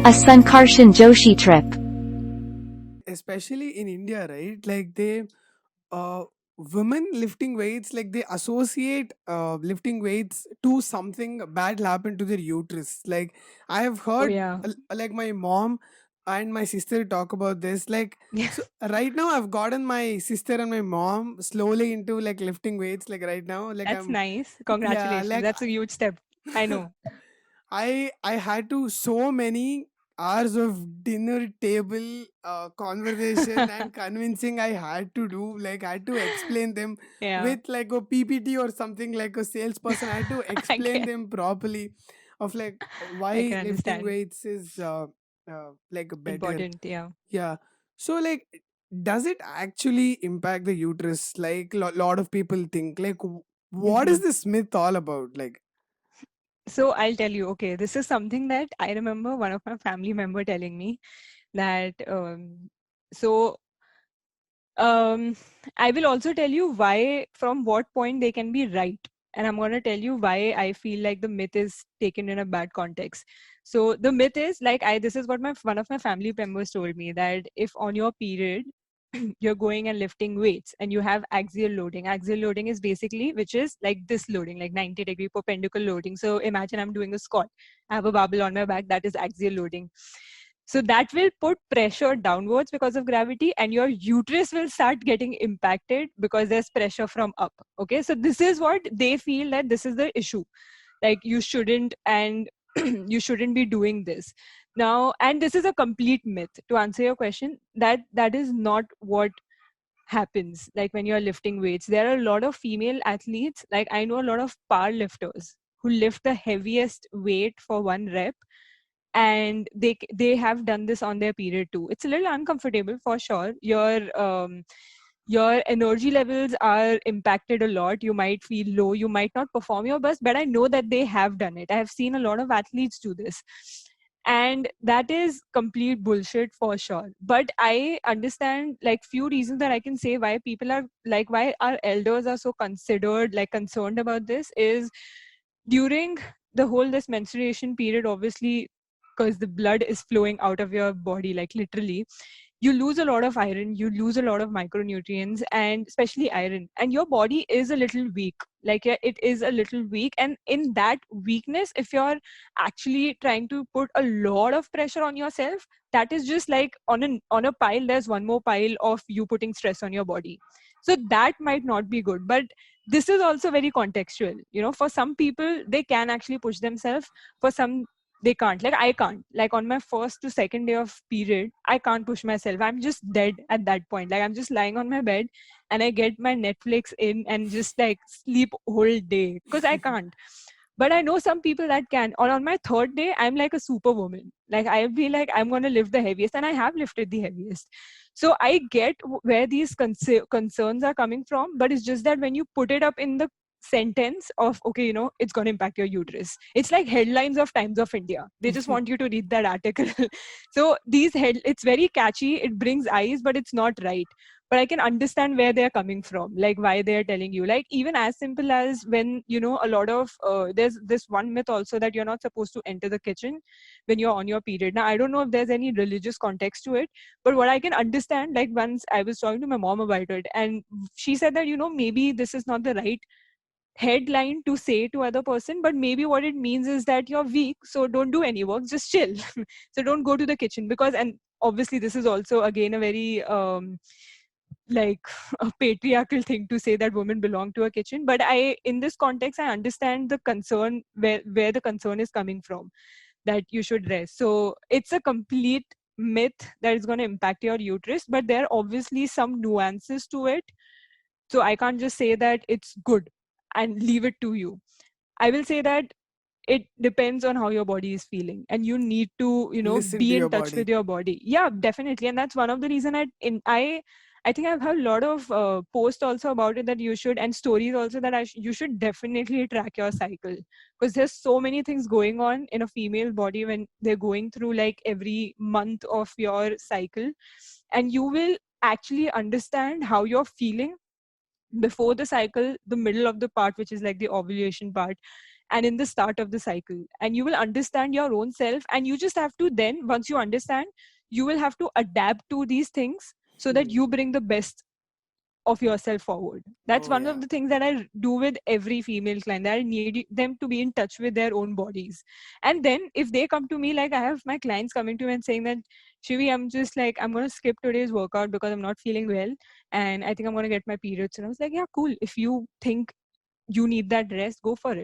A Sankarshan Joshi trip. Especially in India, right? Like uh, women lifting weights, like they associate lifting weights to something bad happened to their uterus. Like I have Oh heard, yeah. like my mom and my sister talk about this. Like Yeah. so, right now I've gotten my sister and my mom slowly into like lifting weights. Like right now, like That's I'm, nice. yeah, Congratulations. like That's a huge step. I know. I had to so many hours of dinner table conversation and convincing I had to do, like I had to explain them Yeah. with like a PPT or something, like a salesperson. I had to I explain can them properly of like I why can lifting understand. weights is like better. Important, yeah. Yeah. So like does it actually impact the uterus like lot of people think? Like what Hmm. is this myth all about? Like So I'll tell you, okay, this is something that I remember one of my family member telling me that so um I will also tell you why from what point they can be right. And I'm gonna tell you why I feel like the myth is taken in a bad context. So the myth is like I this is what my one of my family members told me that if on your period you're going and lifting weights and you have axial loading. Axial loading is basically which is like this loading, like 90-degree perpendicular loading. So imagine I'm doing a squat. I have a barbell on my back, that is axial loading. So that will put pressure downwards because of gravity, and your uterus will start getting impacted because there's pressure from up. Okay, so this is what they feel that this is the issue. Like you shouldn't, and you shouldn't be doing this now. And this is a complete myth. To answer your question, that is not what happens. Like when you're lifting weights, there are a lot of female athletes. Like I know a lot of power lifters who lift the heaviest weight for one rep, and they have done this on their period too. It's a little uncomfortable for sure. Your energy levels are impacted a lot. You might feel low, you might not perform your best, but I know that they have done it. I have seen a lot of athletes do this, and that is complete bullshit for sure. But I understand like few reasons that I can say why people are like why our elders are so considered like concerned about this is during the whole this menstruation period, obviously, because the blood is flowing out of your body like literally, you lose a lot of iron, you lose a lot of micronutrients, and especially iron, and your body is a little weak. Like yeah, it is a little weak, and in that weakness, if you're actually trying to put a lot of pressure on yourself, that is just like on a pile there's one more pile of you putting stress on your body. So that might not be good. But this is also very contextual. For some people they can actually push themselves, for some they can't. Like I can't. Like on my first to second day of period, I can't push myself. I'm just dead at that point. Like I'm just lying on my bed and I get my Netflix in and just like sleep whole day because I can't. But I know some people that can. Or on my third day, I'm like a superwoman. Like I'll be like, I'm gonna lift the heaviest, and I have lifted the heaviest. So I get where these concerns are coming from, but it's just that when you put it up in the sentence of okay, it's going to impact your uterus, it's like headlines of Times of India. They just want you to read that article. So it's very catchy, it brings eyes, but it's not right. But I can understand where they're coming from, like why they're telling you. Like even as simple as when a lot of there's this one myth also that you're not supposed to enter the kitchen when you're on your period. Now I don't know if there's any religious context to it, but what I can understand, like once I was talking to my mom about it, and she said that maybe this is not the right headline to say to other person, but maybe what it means is that you're weak, so don't do any work, just chill. So don't go to the kitchen, because and obviously this is also again a very like a patriarchal thing to say that women belong to a kitchen. But I in this context I understand the concern, where the concern is coming from, that you should rest. So it's a complete myth that is going to impact your uterus, but there are obviously some nuances to it. So I can't just say that it's good and leave it to you. I will say that it depends on how your body is feeling, and you need to listen to be in your touch body. with your body. Yeah, definitely. And that's one of the reason I think I've heard a lot of posts also about it, that you should, and stories also, that you should definitely track your cycle, because there's so many things going on in a female body when they're going through like every month of your cycle, and you will actually understand how you're feeling before the cycle, the middle of the part, which is like the ovulation part, and in the start of the cycle, and you will understand your own self, and you just have to then, once you understand, you will have to adapt to these things so that you bring the best of yourself forward. That's Oh one yeah. of the things that I do with every female client, that I need them to be in touch with their own bodies. And then if they come to me, like I have my clients coming to me and saying that, Shivi, I'm just like, I'm going to skip today's workout because I'm not feeling well and I think I'm going to get my periods. And I was like, yeah, cool. If you think you need that rest, go for it.